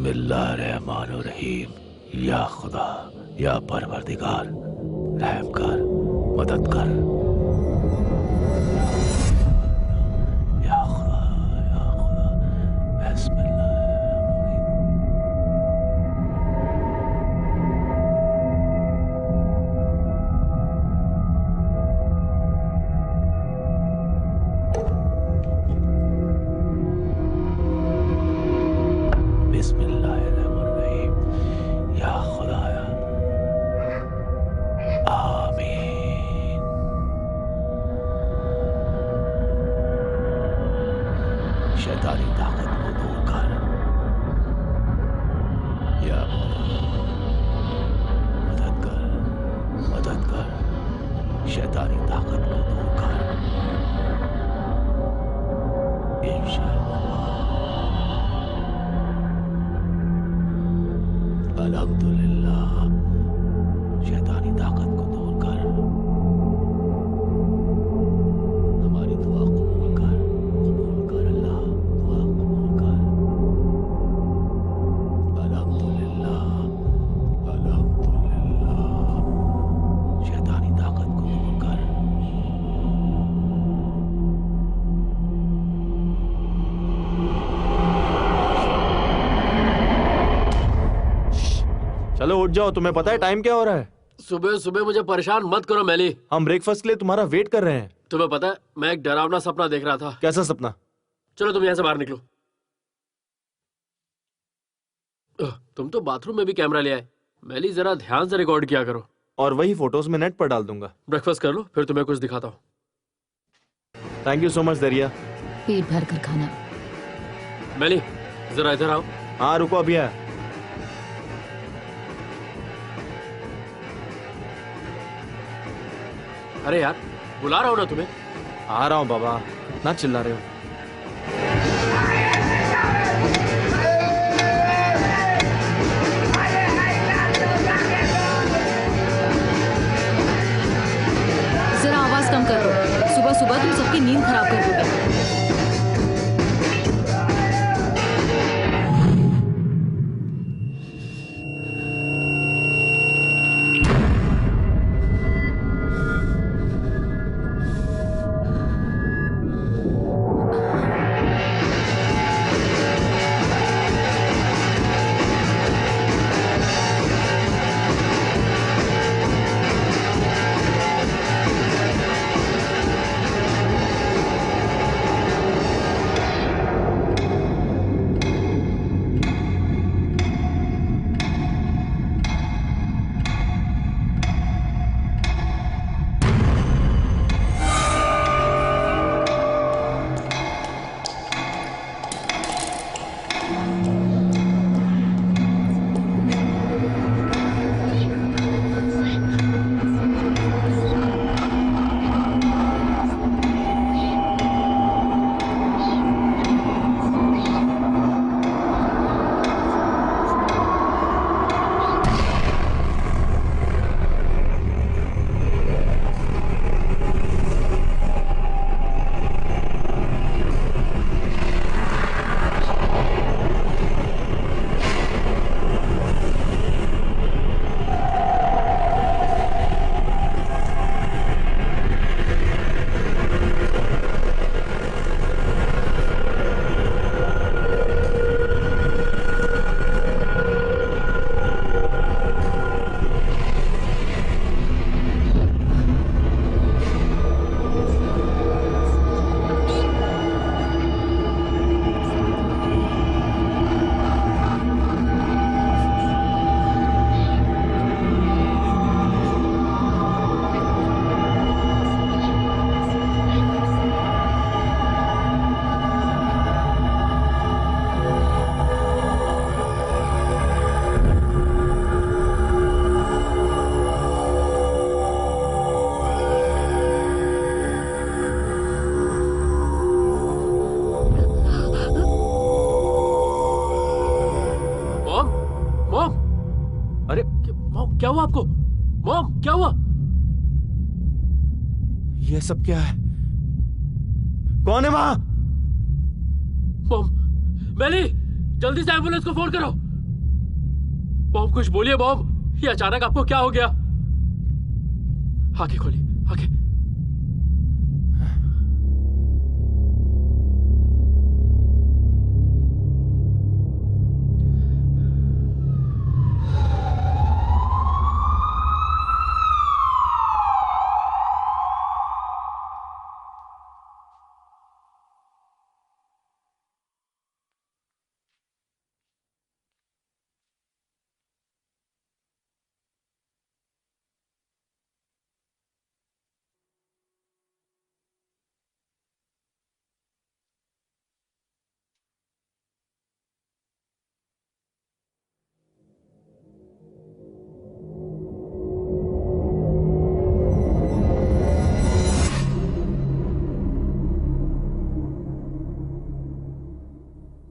बिस्मिल्लाहिर्रहमानिर्रहीम। या खुदा, या परवरदिगार, रहम कर, मदद कर। या खुदा, या खुदा, बिस्मिल्लाहिर्रहमानिर्रहीम। बिस्मिल्लाहिर्रहमानिर्रहीम। या खुदाया, आमीन। शैतानी ताकत को दूर कर। या मौला, मदद कर, मदद कर। शैतानी ताकत को दूर कर। इंशाअल्लाह। अल्हम्दुलिल्लाह। शैतानी ताकत को दूर कर। हमारी दुआ कबूल कर, कबूल कर अल्लाह, दुआ कबूल कर। अल्हम्दुलिल्लाह, अल्हम्दुलिल्लाह। शैतानी ताकत को दूर कर। चलो उठ जाओ, तुम्हें पता है टाइम क्या हो रहा है? सुबह सुबह मुझे परेशान मत करो मैली। हम ब्रेकफास्ट के लिए तुम्हारा वेट कर रहे हैं। तुम्हें पता है मैं एक डरावना सपना देख रहा था। कैसा सपना? चलो तुम यहाँ से बाहर निकलो। तुम तो बाथरूम में भी कैमरा ले आए। मैली जरा ध्यान से रिकॉर्ड किया करो। और वही फोटोज में नेट पर डाल दूंगा। ब्रेकफास्ट कर लो, फिर तुम्हें कुछ दिखाता हूँ। थैंक यू सो मच दरिया। पेट भर कर खाना। मैली जरा इधर आओ। हाँ रुको, अभी आया। अरे यार बुला रहा हूँ ना तुम्हें। आ रहा हूँ बाबा, ना चिल्ला रहे हो। जरा आवाज कम करो, सुबह सुबह तुम सबकी नींद खराब कर दोगे। क्या हुआ आपको? मॉम क्या हुआ? ये सब क्या है? कौन है वहां? मॉम, मैली, जल्दी से एम्बुलेंस को फोन करो। मॉम कुछ बोलिए मॉम, ये अचानक आपको क्या हो गया? आंखें खोलिए, आंखें।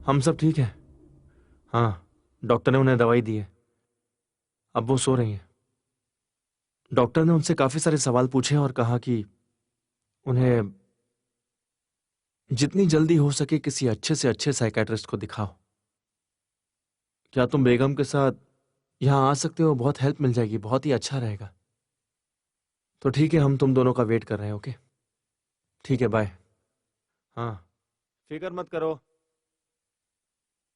हम सब ठीक है। हाँ, डॉक्टर ने उन्हें दवाई दी है, अब वो सो रही हैं। डॉक्टर ने उनसे काफी सारे सवाल पूछे और कहा कि उन्हें जितनी जल्दी हो सके किसी अच्छे से अच्छे साइकेट्रिस्ट को दिखाओ। क्या तुम बेगम के साथ यहां आ सकते हो? बहुत हेल्प मिल जाएगी, बहुत ही अच्छा रहेगा। तो ठीक है, हम तुम दोनों का वेट कर रहे हैं। ओके, ठीक है, बाय। हाँ, फिक्र मत करो।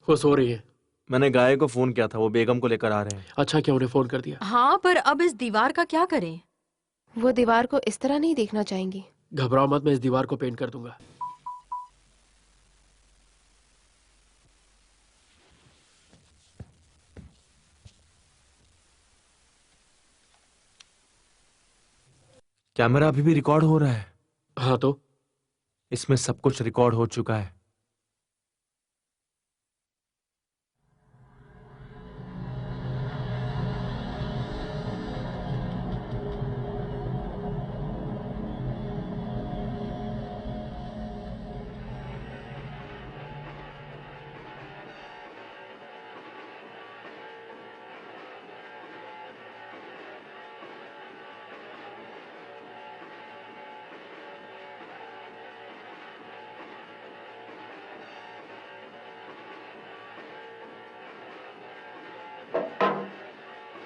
वो सो रही है। मैंने गाय को फोन किया था, वो बेगम को लेकर आ रहे हैं। अच्छा क्या उन्हें फोन कर दिया? हाँ, पर अब इस दीवार का क्या करें? वो दीवार को इस तरह नहीं देखना चाहेंगी। घबराओ मत, मैं इस दीवार को पेंट कर दूंगा। कैमरा अभी भी रिकॉर्ड हो रहा है? हाँ तो इसमें सब कुछ रिकॉर्ड हो चुका है।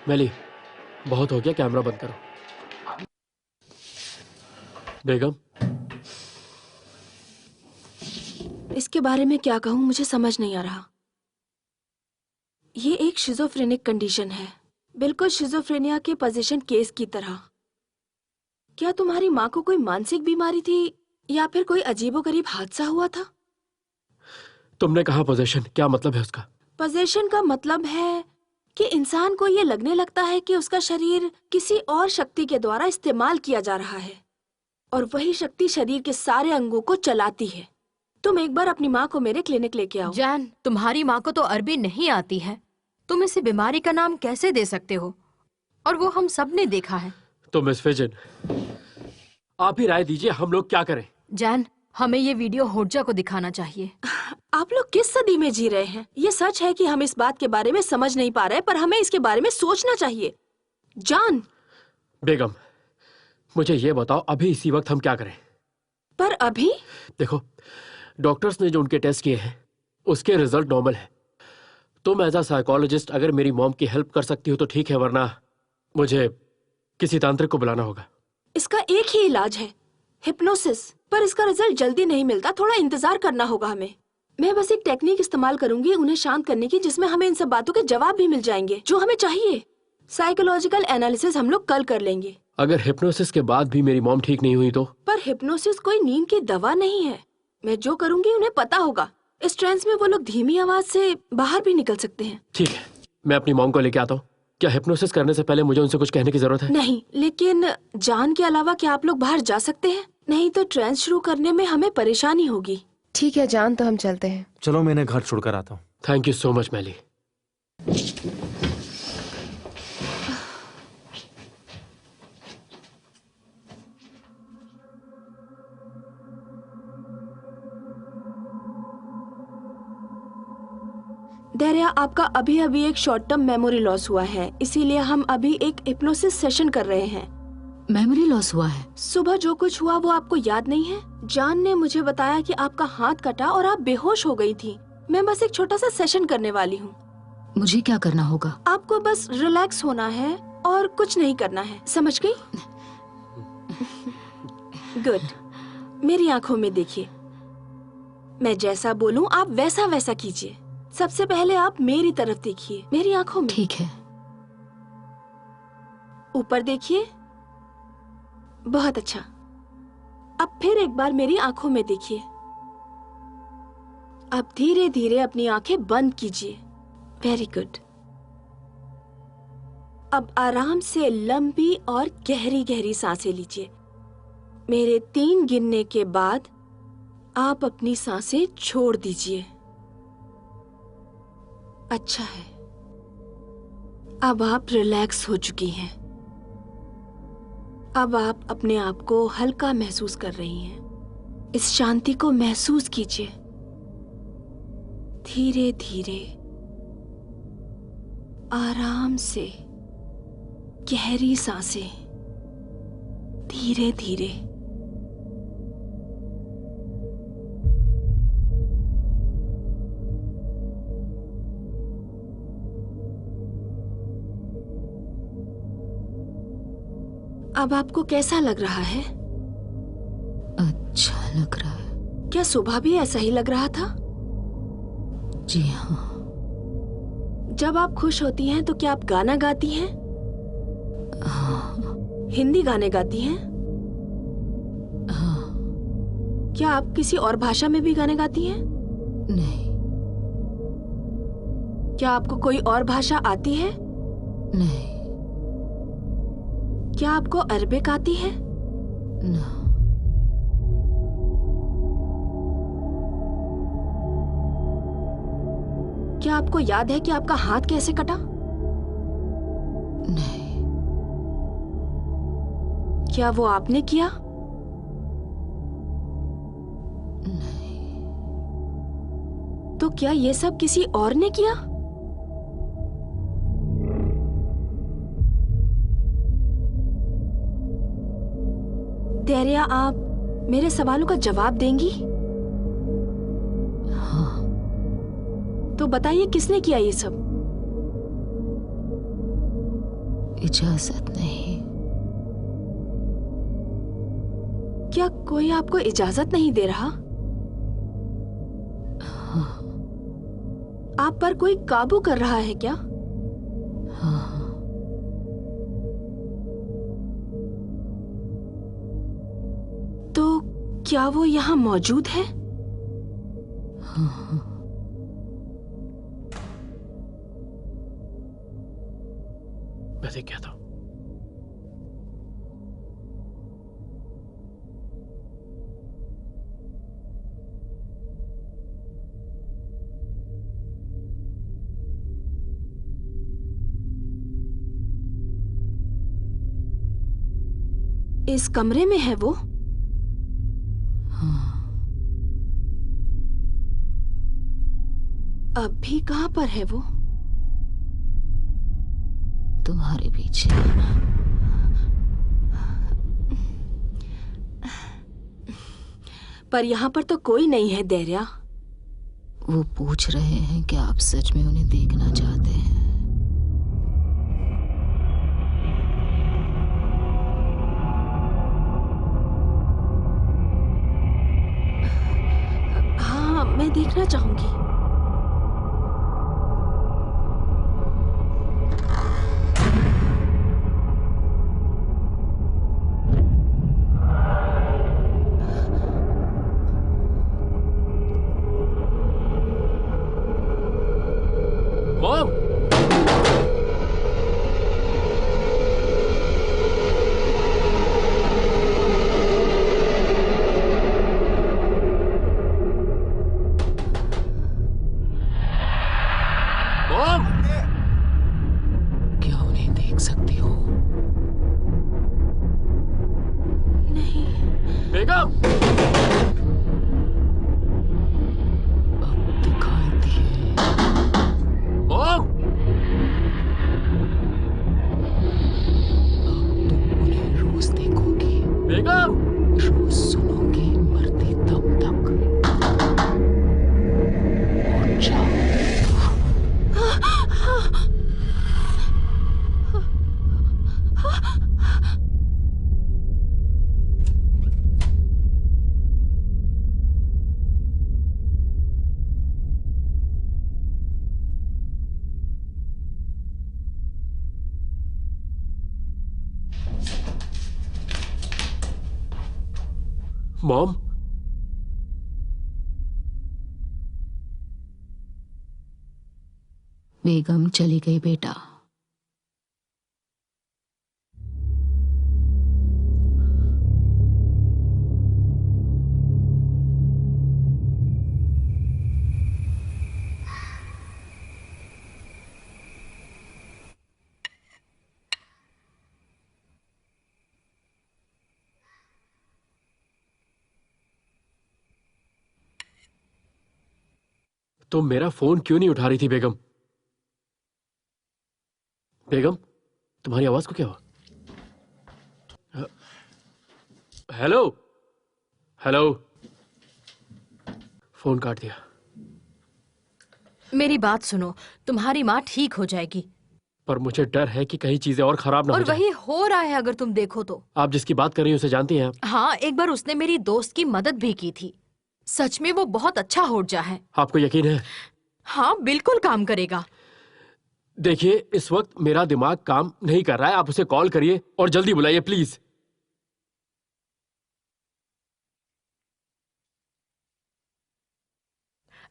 मैली, बहुत हो गया, कैमरा बंद करो। बेगम, इसके बारे में क्या कहूं, मुझे समझ नहीं आ रहा। ये एक शिजोफ्रेनिक कंडीशन है, बिल्कुल शिजोफ्रेनिया के पोजीशन केस की तरह। क्या तुम्हारी माँ को कोई मानसिक बीमारी थी या फिर कोई अजीबोगरीब हादसा हुआ था? तुमने कहा पोजेशन, क्या मतलब है उसका? पोजीशन का मतलब है कि इंसान को ये लगने लगता है कि उसका शरीर किसी और शक्ति के द्वारा इस्तेमाल किया जा रहा है और वही शक्ति शरीर के सारे अंगों को चलाती है। तुम एक बार अपनी माँ को मेरे क्लिनिक लेके आओ। जैन, तुम्हारी माँ को तो अरबी नहीं आती है, तुम इसे बीमारी का नाम कैसे दे सकते हो? और वो हम सब ने देखा है। तो मिस फिजन, आप ही राय दीजिए, हम लोग क्या करें? जैन, हमें ये वीडियो होड्जा को दिखाना चाहिए। आप लोग किस सदी में जी रहे हैं? ये सच है कि हम इस बात के बारे में समझ नहीं पा रहे, पर हमें इसके बारे में सोचना चाहिए। जान। बेगम, मुझे ये बताओ, अभी इसी वक्त हम क्या करें? पर अभी? देखो, डॉक्टर्स ने जो उनके टेस्ट किए हैं उसके रिजल्ट नॉर्मल है। तुम एज अ साइकोलॉजिस्ट अगर मेरी मॉम की हेल्प कर सकती हो तो ठीक है, वरना मुझे किसी तांत्रिक को बुलाना होगा। इसका एक ही इलाज है, हिप्नोसिस, पर इसका रिजल्ट जल्दी नहीं मिलता, थोड़ा इंतजार करना होगा हमें। मैं बस एक टेक्निक इस्तेमाल करूंगी उन्हें शांत करने की, जिसमें हमें इन सब बातों के जवाब भी मिल जाएंगे जो हमें चाहिए। साइकोलॉजिकल एनालिसिस हम लोग कल कर लेंगे। अगर हिप्नोसिस के बाद भी मेरी मॉम ठीक नहीं हुई तो? पर हिप्नोसिस कोई नींद की दवा नहीं है। मैं जो करूंगी उन्हें पता होगा। इस ट्रांस में वो लोग धीमी आवाज से बाहर भी निकल सकते हैं। ठीक है, मैं अपनी मॉम को लेके आता हूँ। क्या हिप्नोसिस करने से पहले मुझे उनसे कुछ कहने की जरूरत है? नहीं, लेकिन जान के अलावा क्या आप लोग बाहर जा सकते हैं? नहीं तो ट्रांस शुरू करने में हमें परेशानी होगी। ठीक है जान, तो हम चलते हैं। चलो, मैं इन्हें घर छोड़कर आता हूँ। थैंक यू सो मच मैली। दरिया, आपका अभी अभी एक शॉर्ट टर्म मेमोरी लॉस हुआ है, इसीलिए हम अभी एक हिप्नोसिस सेशन कर रहे हैं। मेमोरी लॉस हुआ है? सुबह जो कुछ हुआ वो आपको याद नहीं है? जान ने मुझे बताया कि आपका हाथ कटा और आप बेहोश हो गई थी। मैं बस एक छोटा सा सेशन करने वाली हूँ। मुझे क्या करना होगा? आपको बस रिलैक्स होना है और कुछ नहीं करना है, समझ गई? गुड। मेरी आंखों में देखिए, मैं जैसा बोलूं आप वैसा वैसा कीजिए। सबसे पहले आप मेरी तरफ देखिए, मेरी आंखों में। ठीक है। ऊपर देखिए, बहुत अच्छा। अब फिर एक बार मेरी आंखों में देखिए। अब धीरे धीरे अपनी आंखें बंद कीजिए। Very good. अब आराम से लंबी और गहरी गहरी सांसें लीजिए। मेरे 3 गिनने के बाद आप अपनी सांसें छोड़ दीजिए। अच्छा है, अब आप रिलैक्स हो चुकी हैं। अब आप अपने आप को हल्का महसूस कर रही हैं। इस शांति को महसूस कीजिए। धीरे धीरे आराम से गहरी सांसें, धीरे धीरे। अब आपको कैसा लग रहा है? अच्छा लग रहा है। क्या सुबह भी ऐसा ही लग रहा था? जी हाँ। जब आप खुश होती हैं तो क्या आप गाना गाती हैं? हाँ। हिंदी गाने गाती हैं? हाँ। क्या आप किसी और भाषा में भी गाने गाती हैं? नहीं। क्या आपको कोई और भाषा आती है? नहीं। क्या आपको अरबिक आती है? ना। क्या आपको याद है कि आपका हाथ कैसे कटा? नहीं। क्या वो आपने किया? नहीं। तो क्या ये सब किसी और ने किया? धैर्या, आप मेरे सवालों का जवाब देंगी? हाँ। तो बताइए, किसने किया ये सब? इजाजत नहीं। क्या कोई आपको इजाजत नहीं दे रहा? हाँ। आप पर कोई काबू कर रहा है क्या? हाँ। तो क्या वो यहाँ मौजूद है? हाँ। मैं देख क्या था। इस कमरे में है वो? हाँ। अब भी कहाँ पर है वो? तुम्हारे पीछे। पर यहाँ पर तो कोई नहीं है धैर्या। वो पूछ रहे हैं कि आप सच में उन्हें देखना चाहते हैं। हाँ, मैं देखना चाहूंगी। मॉम! मॉम! क्या उन्हें देख सकती हो? नहीं। बेगम! अब दिखाई दिए। मॉम! अब तुम उन्हें रोज देखोगी, बेगम! रोज सुनोगी, मरती दम तक। उठ जाओ। मॉम, बेगम चली गई बेटा। तुम मेरा फोन क्यों नहीं उठा रही थी बेगम? बेगम, तुम्हारी आवाज को क्या हुआ? Hello hello. फोन काट दिया। मेरी बात सुनो, तुम्हारी माँ ठीक हो जाएगी। पर मुझे डर है कि कहीं चीजें और खराब ना हो और जाए। वही हो रहा है अगर तुम देखो तो। आप जिसकी बात कर रही हैं उसे जानती हैं आप? हाँ, एक बार उसने मेरी दोस्त की मदद भी की थी। सच में वो बहुत अच्छा होर्जा है। आपको यकीन है? हाँ, बिल्कुल काम करेगा। देखिए, इस वक्त मेरा दिमाग काम नहीं कर रहा है। आप उसे कॉल करिए और जल्दी बुलाइए प्लीज।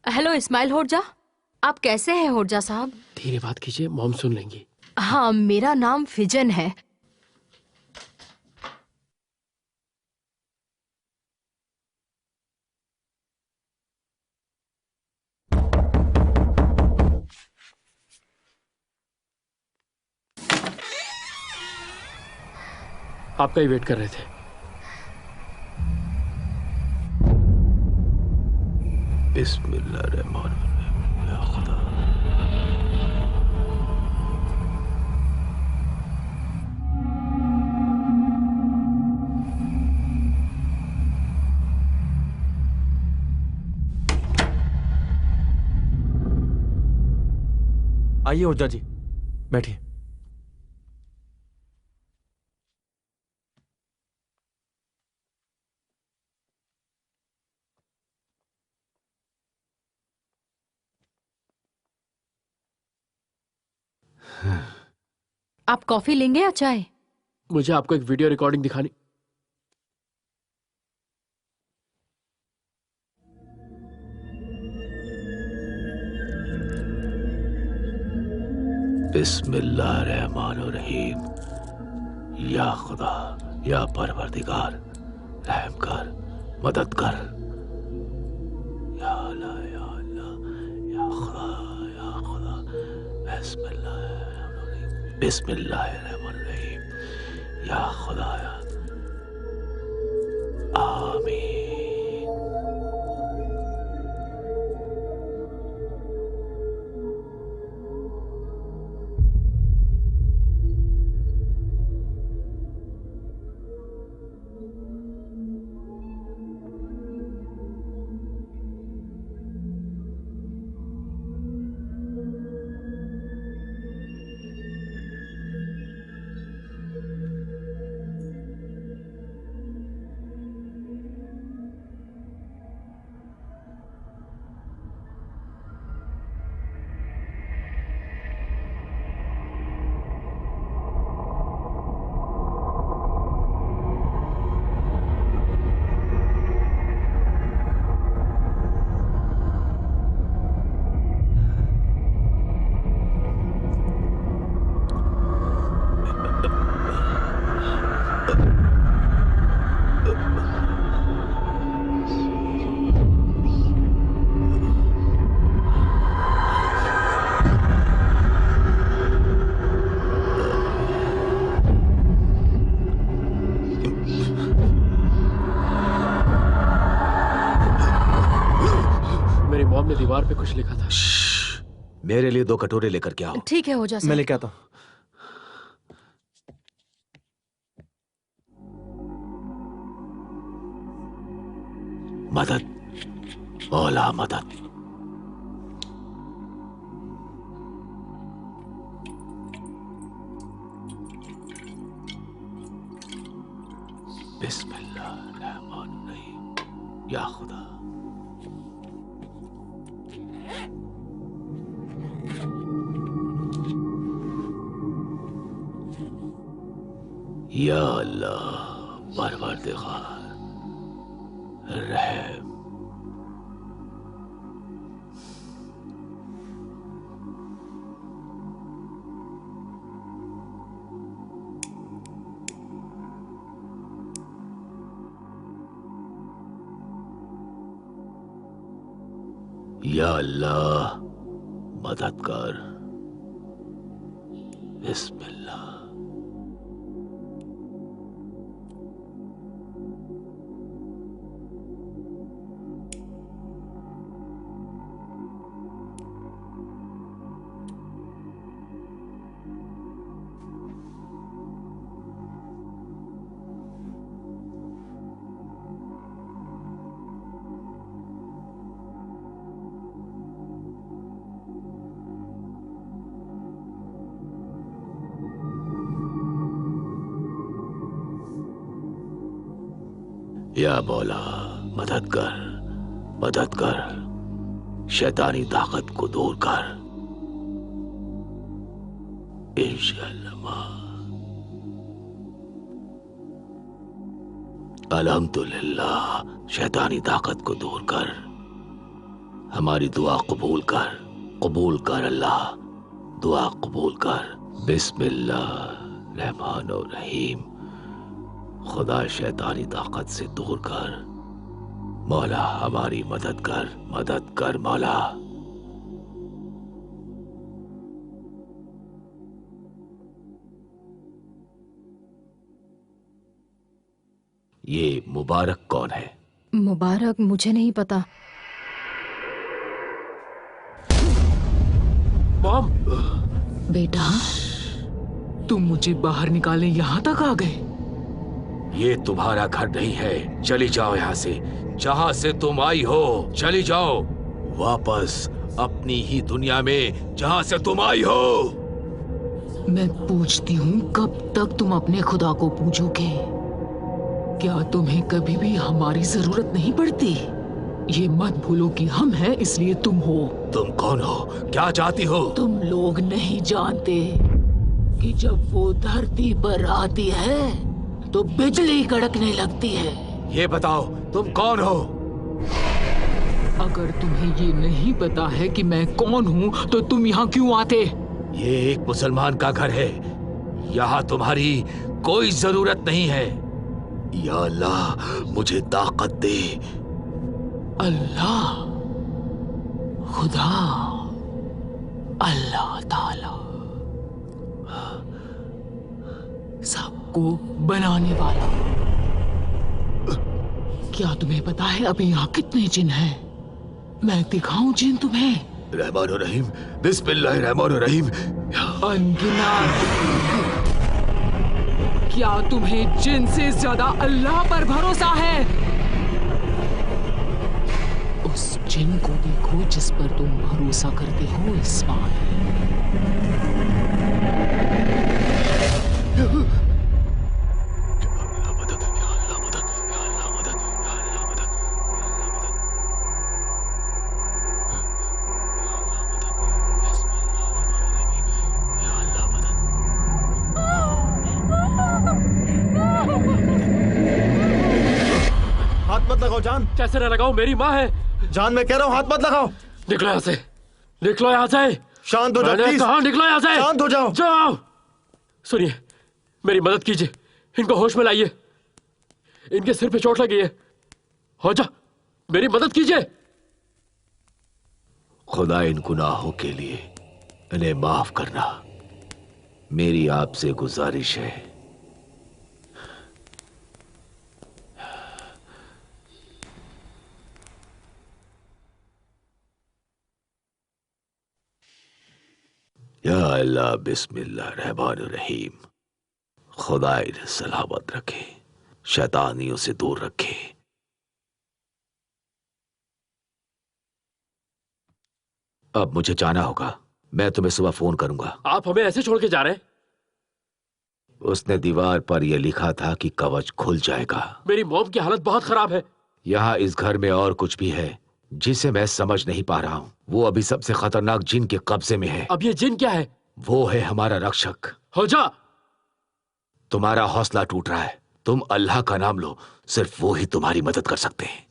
हेलो इस्माइल होर्जा, आप कैसे हैं होर्जा साहब? धीरे बात कीजिए, मॉम सुन लेंगी। हाँ, मेरा नाम फिजन है। आपका ही वेट कर रहे थे। बिस्मिल्लाहिर्रहमानिर्रहीम। या खुदा। आइए ओझा जी, बैठिए। आप कॉफी लेंगे या चाय? मुझे आपको एक वीडियो रिकॉर्डिंग दिखानी। बिस्मिल्लाहिर्रहमानिर्रहीम। या खुदा, या परवरदिगार, रहम कर, मदद कर। या अल्लाह, या अल्लाह, या खुदा, या खुदा। बिस्मिल्लाहिर्रहमानिर्रहीम, बिस्मिल्लाहिर्रहमानिर्रहीम। या खुदा, या आमीन। मेरी मॉम ने दीवार पे कुछ लिखा था। मेरे लिए 2 कटोरे लेकर के आओ। ठीक है होर्जा मैं साहब। लेके आता हूँ। मदद, मौला मदद। बिस्मिल्लाहिर्रहमानिर्रहीम। या खुदा। या अल्लाह, परवरदिगार, रहम। या अल्लाह मदद कर। बिस्मिल्लाह। या मौला मदद कर, मदद कर, शैतानी ताकत को दूर कर इंशाअल्लाह। अल्हम्दुलिल्लाह, शैतानी ताकत को दूर कर, हमारी दुआ कबूल कर अल्लाह, दुआ कबूल कर। बिस्मिल्लाह रहमान और रहीम। खुदा शैतानी ताकत से दूर कर मौला, हमारी मदद कर मौला। ये मुबारक कौन है? मुबारक मुझे नहीं पता। मॉम, बेटा, तुम मुझे बाहर निकालने यहाँ तक आ गए? ये तुम्हारा घर नहीं है, चली जाओ यहाँ से, जहाँ से तुम आई हो चली जाओ वापस अपनी ही दुनिया में जहाँ से तुम आई हो। मैं पूछती हूँ, कब तक तुम अपने खुदा को पूजोगे? क्या तुम्हें कभी भी हमारी जरूरत नहीं पड़ती? ये मत भूलो कि हम हैं इसलिए तुम हो। तुम कौन हो? क्या चाहती हो? तुम लोग नहीं जानते कि जब वो धरती पर आती है तो बिजली कड़कने लगती है। ये बताओ तुम कौन हो? अगर तुम्हें ये नहीं पता है कि मैं कौन हूँ तो तुम यहाँ क्यों आते? ये एक मुसलमान का घर है, यहाँ तुम्हारी कोई जरूरत नहीं है। या अल्लाह मुझे ताकत दे। अल्लाह, खुदा, अल्लाह ताला, सबको बनाने वाला। क्या तुम्हें पता है अभी यहाँ कितने जिन हैं? मैं दिखाऊं जिन तुम्हें? रहमान और रहीम, बिस्मिल्लाह रहमान और रहीम। अनगिनत। क्या तुम्हें जिन से ज्यादा अल्लाह पर भरोसा है? उस जिन को देखो जिस पर तुम भरोसा करते हो, इस्माइल। हाथ मत लगाओ जान। कैसे न लगाओ, मेरी माँ है। जान मैं कह रहा हूँ हाथ मत लगाओ। निकलो यहाँ से, निकलो यहाँ से। शांत हो जाओ मैंने प्लीज। कहा निकलो यहाँ से। शांत हो जाओ। जाओ। सुनिए, मेरी मदद कीजिए, इनको होश में लाइए, इनके सिर पे चोट लगी है। हो जा, मेरी मदद कीजिए। खुदा इन गुनाहों के लिए इन्हें माफ करना, मेरी आपसे गुजारिश है। या अल्लाह, बिस्मिल्लाह रहमान रहीम। खुदा इन्हें सलामत रखे, शैतानियों से दूर रखे। अब मुझे जाना होगा, मैं तुम्हें सुबह फोन करूंगा। आप हमें ऐसे छोड़ के जा रहे हैं? उसने दीवार पर यह लिखा था कि कवच खुल जाएगा। मेरी मॉम की हालत बहुत खराब है। यहाँ इस घर में और कुछ भी है जिसे मैं समझ नहीं पा रहा हूँ। वो अभी सबसे खतरनाक जिन के कब्जे में है। अब ये जिन क्या है? वो है हमारा रक्षक। हो जा। तुम्हारा हौसला टूट रहा है, तुम अल्लाह का नाम लो, सिर्फ वो ही तुम्हारी मदद कर सकते हैं।